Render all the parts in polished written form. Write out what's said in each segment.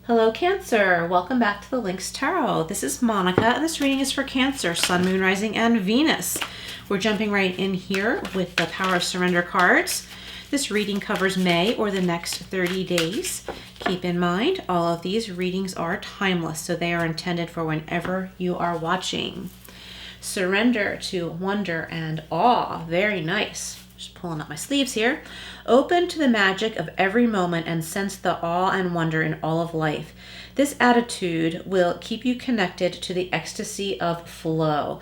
Hello Cancer, welcome back to the Lynx Tarot. This is Monica and this reading is for Cancer, Sun, Moon, Rising, and Venus. We're jumping right in here with the Power of Surrender cards. This reading covers May or the next 30 days. Keep in mind, all of these readings are timeless, so they are intended for whenever you are watching. Surrender to wonder and awe. Very nice. Just pulling up my sleeves here. Open to the magic of every moment and sense the awe and wonder in all of life. This attitude will keep you connected to the ecstasy of flow.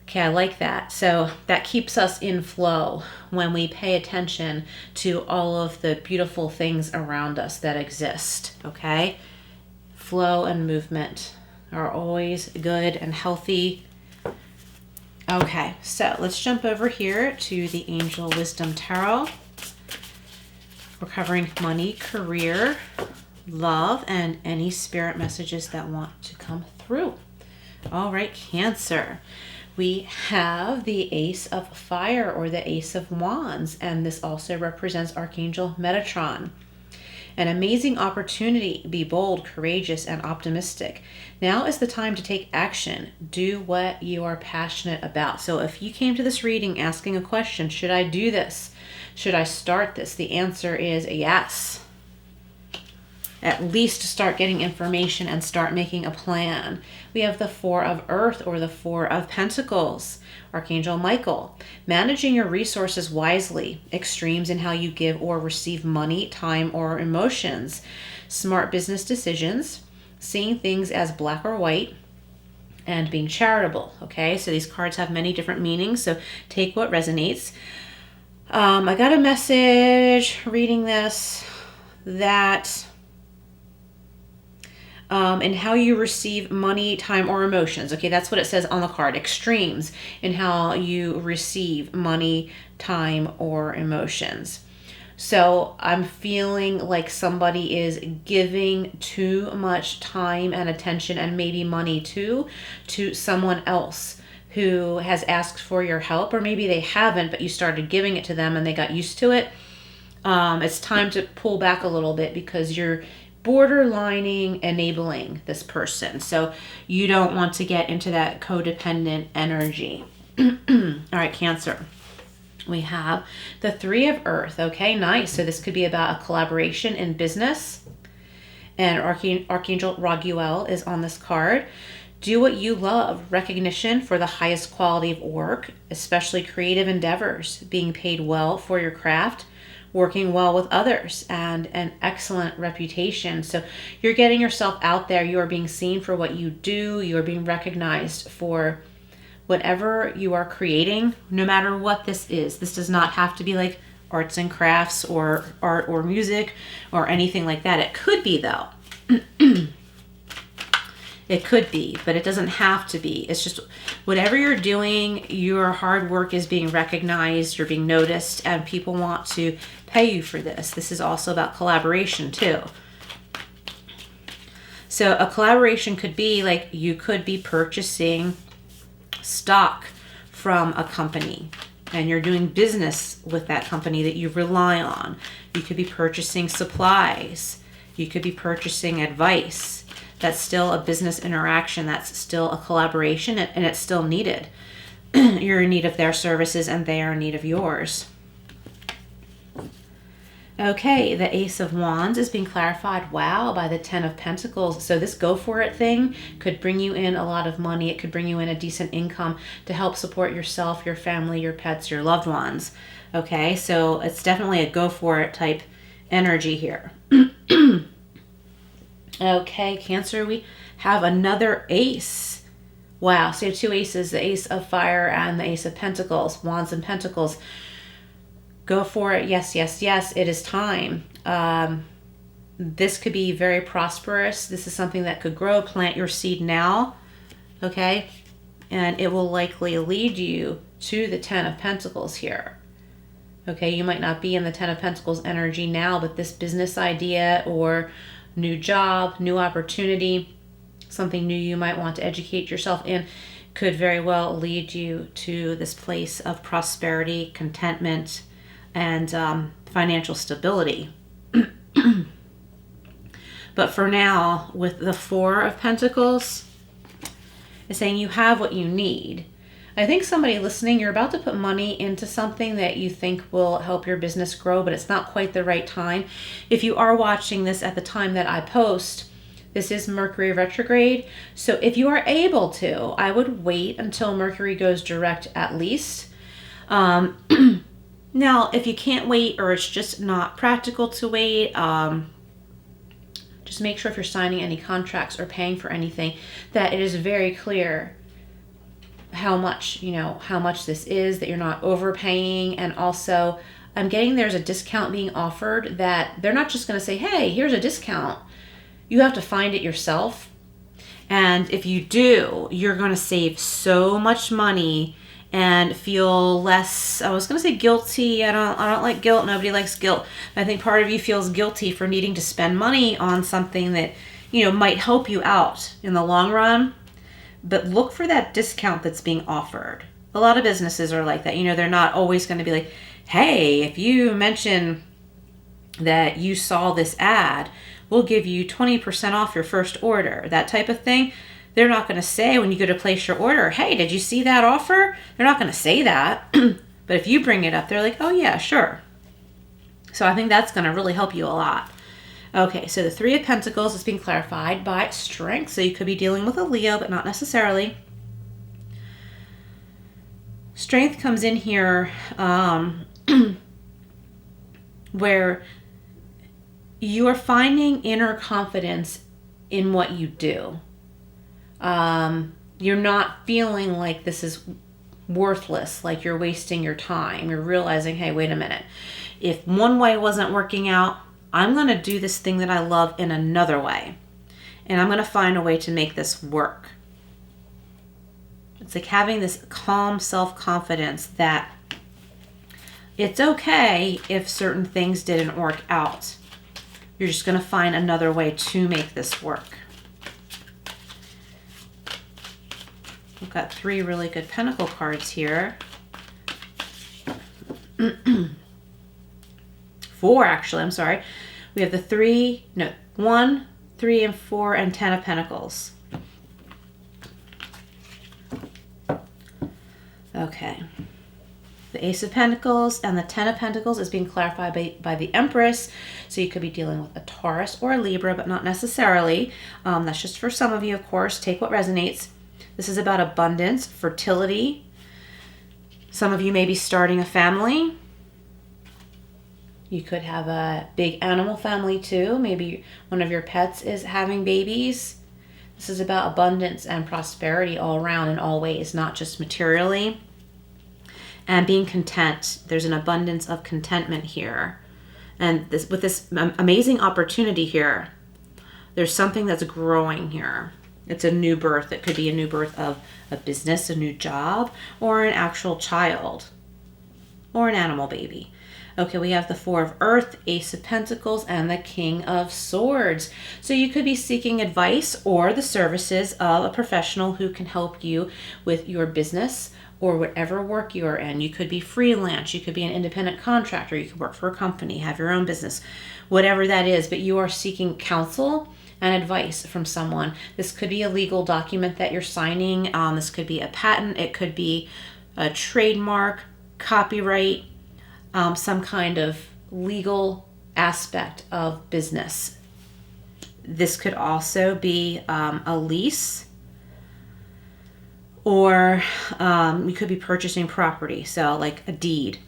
Okay, I like that. So that keeps us in flow when we pay attention to all of the beautiful things around us that exist. Okay? Flow and movement are always good and healthy. Okay, so let's jump over here to the Angel Wisdom Tarot. We're covering money, career, love, and any spirit messages that want to come through. All right, Cancer. We have the Ace of Fire or the Ace of Wands, and this also represents Archangel Metatron. An amazing opportunity. Be bold, courageous, and optimistic. Now is the time to take action. Do what you are passionate about. So if you came to this reading asking a question, should I do this? Should I start this? The answer is yes. At least start getting information and start making a plan. We have the Four of Earth or the Four of Pentacles. Archangel Michael. Managing your resources wisely. Extremes in how you give or receive money, time, or emotions. Smart business decisions. Seeing things as black or white. And being charitable. Okay, so these cards have many different meanings, so take what resonates. I got a message reading this that and how you receive money, time, or emotions. Okay, that's what it says on the card. Extremes in how you receive money, time, or emotions. So I'm feeling like somebody is giving too much time and attention and maybe money too to someone else who has asked for your help, or maybe they haven't, but you started giving it to them and they got used to it. It's time to pull back a little bit because you're borderlining enabling this person. So you don't want to get into that codependent energy. All right, Cancer. We have the Three of Earth. Okay, nice. So this could be about a collaboration in business. And Archangel Raguel is on this card. Do what you love. Recognition for the highest quality of work, especially creative endeavors. Being paid well for your craft. Working well with others, and an excellent reputation. So you're getting yourself out there. You are being seen for what you do. You are being recognized for whatever you are creating, no matter what this is. This does not have to be like arts and crafts or art or music or anything like that. It could be though. It could be, but it doesn't have to be. It's just whatever you're doing, your hard work is being recognized, you're being noticed, and people want to pay you for this. This is also about collaboration too. So a collaboration could be like you could be purchasing stock from a company and you're doing business with that company that you rely on. You could be purchasing supplies. You could be purchasing advice. That's still a business interaction. That's still a collaboration, and it's still needed. You're in need of their services and they are in need of yours. Okay, the Ace of Wands is being clarified, wow, by the Ten of Pentacles. So this go for it thing could bring you in a lot of money. It could bring you in a decent income to help support yourself, your family, your pets, your loved ones. Okay, so it's definitely a go for it type energy here. Okay, Cancer, we have another ace. Wow, so you have two aces, the Ace of Fire and the Ace of Pentacles, Wands and Pentacles. Go for it. Yes, yes, yes, it is time. This could be very prosperous. This is something that could grow. Plant your seed now, okay? And it will likely lead you to the Ten of Pentacles here. Okay, you might not be in the Ten of Pentacles energy now, but this business idea or new job, new opportunity, something new you might want to educate yourself in could very well lead you to this place of prosperity, contentment, and financial stability. But for now, with the Four of Pentacles, it's saying you have what you need. I think somebody listening, you're about to put money into something that you think will help your business grow, but it's not quite the right time. If you are watching this at the time that I post, this is Mercury retrograde. So if you are able to, I would wait until Mercury goes direct at least. Now, if you can't wait or it's just not practical to wait, just make sure if you're signing any contracts or paying for anything that it is very clear how much this is, that you're not overpaying. And also, I'm getting there's a discount being offered that they're not just going to say, hey, here's a discount. You have to find it yourself. And if you do, you're going to save so much money and feel less, I was going to say guilty. I don't like guilt. Nobody likes guilt. I think part of you feels guilty for needing to spend money on something that, might help you out in the long run. But look for that discount that's being offered. A lot of businesses are like that. They're not always going to be like, hey, if you mention that you saw this ad, we'll give you 20% off your first order. That type of thing. They're not going to say when you go to place your order, hey, did you see that offer? They're not going to say that. But if you bring it up, they're like, oh yeah, sure. So I think that's going to really help you a lot. Okay, so the Three of Pentacles is being clarified by Strength. So you could be dealing with a Leo, but not necessarily. Strength comes in here where you are finding inner confidence in what you do. You're not feeling like this is worthless, like you're wasting your time. You're realizing, hey, wait a minute. If one way wasn't working out, I'm going to do this thing that I love in another way. And I'm going to find a way to make this work. It's like having this calm self-confidence that it's okay if certain things didn't work out. You're just going to find another way to make this work. We've got three really good Pentacle cards here. Four, actually, I'm sorry. We have the 1, 3, and 4, and 10 of Pentacles. Okay. The Ace of Pentacles and the 10 of Pentacles is being clarified by the Empress. So you could be dealing with a Taurus or a Libra, but not necessarily. That's just for some of you, of course. Take what resonates. This is about abundance, fertility. Some of you may be starting a family. You could have a big animal family too. Maybe one of your pets is having babies. This is about abundance and prosperity all around in all ways, not just materially. And being content. There's an abundance of contentment here. And with this amazing opportunity here, there's something that's growing here. It's a new birth. It could be a new birth of a business, a new job, or an actual child, or an animal baby. Okay, we have the Four of Earth, Ace of Pentacles, and the King of Swords. So you could be seeking advice or the services of a professional who can help you with your business or whatever work you're in. You could be freelance, you could be an independent contractor, you could work for a company, have your own business, whatever that is, but you are seeking counsel and advice from someone. This could be a legal document that you're signing. This could be a patent. It could be a trademark, copyright, some kind of legal aspect of business. This could also be a lease, or you could be purchasing property, so like a deed.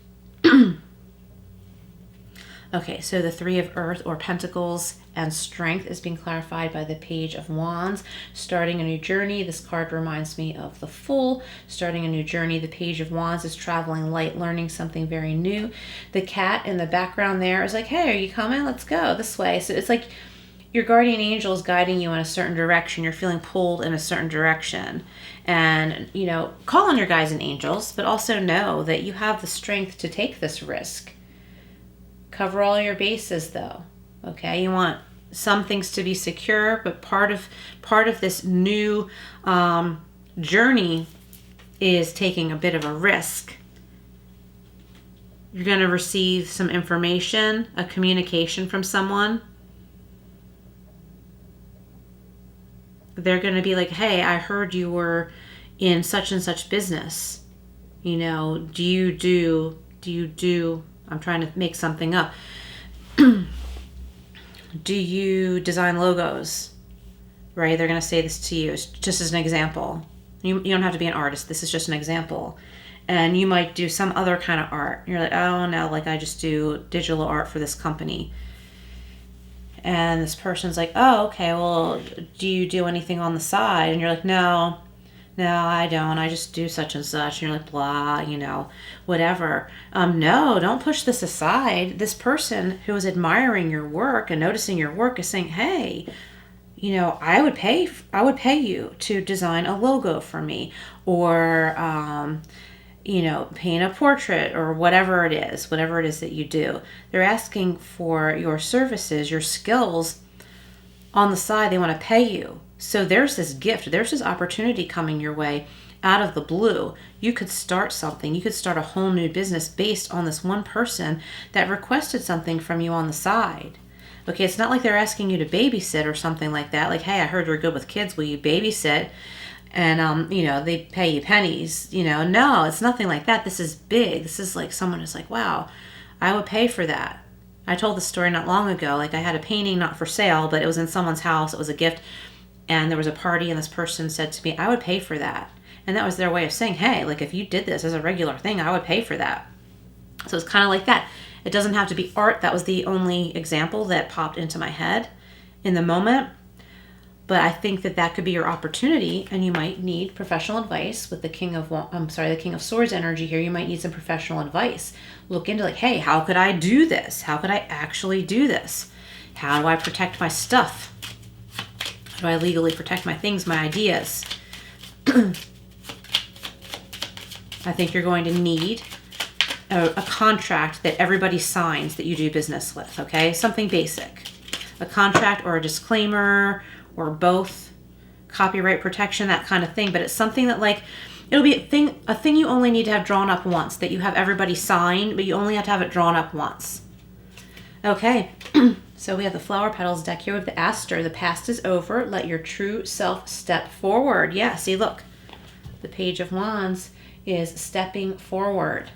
Okay, so the Three of Earth or Pentacles and Strength is being clarified by the Page of Wands. Starting a new journey. This card reminds me of the Fool. Starting a new journey. The Page of Wands is traveling light, learning something very new. The cat in the background there is like, hey, are you coming? Let's go this way. So it's like your guardian angel is guiding you in a certain direction. You're feeling pulled in a certain direction. And, call on your guides and angels, but also know that you have the strength to take this risk. Cover all your bases, though. Okay, you want some things to be secure, but part of this new journey is taking a bit of a risk. You're going to receive some information, a communication from someone. they're going to be like, hey, I heard you were in such and such business. You know, do you do, I'm trying to make something up. Do you design logos? Right? They're going to say this to you just as an example. You don't have to be an artist. This is just an example. And you might do some other kind of art. You're like, oh no, like I just do digital art for this company. And this person's like, oh, okay, well, do you do anything on the side? And you're like, no, I don't. I just do such and such. And you're like, blah, you know, whatever. No, don't push this aside. This person who is admiring your work and noticing your work is saying, hey, you know, I would pay you to design a logo for me, or, you know, paint a portrait, or whatever it is that you do. They're asking for your services, your skills on the side. They want to pay you. So there's this gift, there's this opportunity coming your way out of the blue. You could start something. You could start a whole new business based on this one person that requested something from you on the side. Okay, it's not like they're asking you to babysit or something like that. Like, hey, I heard you're good with kids. Will you babysit? And, you know, they pay you pennies. You know, no, it's nothing like that. This is big. This is like someone who's like, wow, I would pay for that. I told this story not long ago. Like, I had a painting not for sale, but it was in someone's house. It was a gift. And there was a party, and this person said to me, I would pay for that. And that was their way of saying, hey, like, if you did this as a regular thing, I would pay for that. So it's kind of like that. It doesn't have to be art. That was the only example that popped into my head in the moment. But I think that could be your opportunity, and you might need professional advice with the King of Swords energy here. You might need some professional advice. Look into like, hey, how could I do this? How could I actually do this? How do I protect my stuff? How do I legally protect my things, my ideas? I think you're going to need a contract that everybody signs that you do business with, okay? Something basic. A contract or a disclaimer or both. Copyright protection, that kind of thing. But it's something that, like, it'll be a thing you only need to have drawn up once, that you have everybody sign, but you only have to have it drawn up once. Okay, so we have the Flower Petals deck here with the Aster. The past is over. Let your true self step forward. Yeah, see, look. The Page of Wands is stepping forward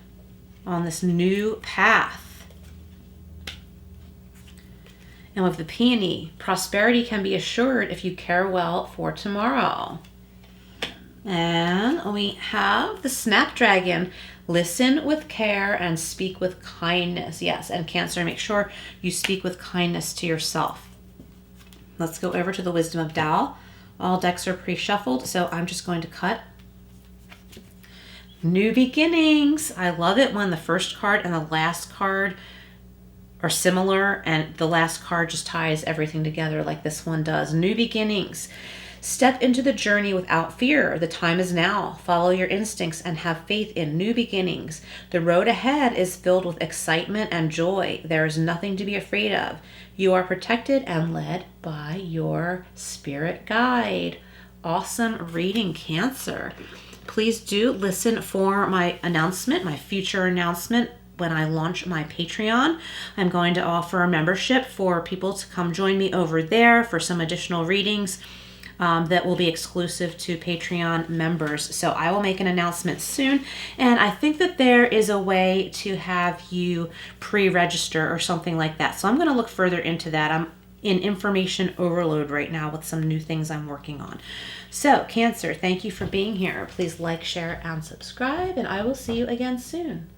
on this new path. And with the Peony, prosperity can be assured if you care well for tomorrow. And we have the Snapdragon. Listen with care and speak with kindness. Yes, and Cancer, make sure you speak with kindness to yourself. Let's go over to the Wisdom of Tao. All decks are pre-shuffled, so I'm just going to cut. New beginnings. I love it when the first card and the last card are similar and the last card just ties everything together like this one does. New beginnings. Step into the journey without fear. The time is now. Follow your instincts and have faith in new beginnings. The road ahead is filled with excitement and joy. There is nothing to be afraid of. You are protected and led by your spirit guide. Awesome reading, Cancer. Please do listen for my announcement, my future announcement when I launch my Patreon. I'm going to offer a membership for people to come join me over there for some additional readings that will be exclusive to Patreon members. So I will make an announcement soon. And I think that there is a way to have you pre-register or something like that. So I'm going to look further into that. I'm in information overload right now with some new things I'm working on. So Cancer, thank you for being here. Please like, share, and subscribe, and I will see you again soon.